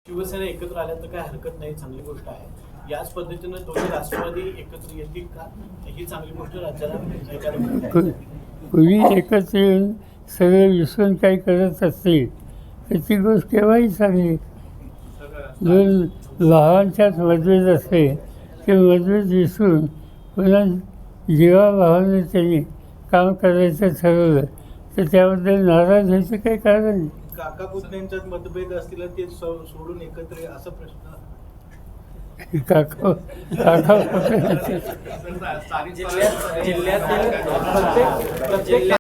शिवसेना एकत्र आल्या तर काय हरकत नाही, चांगली गोष्ट आहे. याच पद्धतीनं दोन्ही राष्ट्रवादी एकत्र येतील का, ही चांगली गोष्ट राज्याला ऐकायला मिळते. पूर्वी एकत्र येऊन सगळं विसरून काही करत असतील तर ती गोष्ट केव्हाही चांगली. दोन भावांच्यात मतभेद असते ते मतभेद विसरून पुन्हा जीवाभावाने त्यांनी काम करायचं ठरवलं तर त्याबद्दल नाराज व्हायचं काही कारण नाही. काका पुतण्यांच्यात मतभेद असतील ते सोडून एकत्र ये, असा प्रश्न. काका जिल्ह्यातील प्रत्येक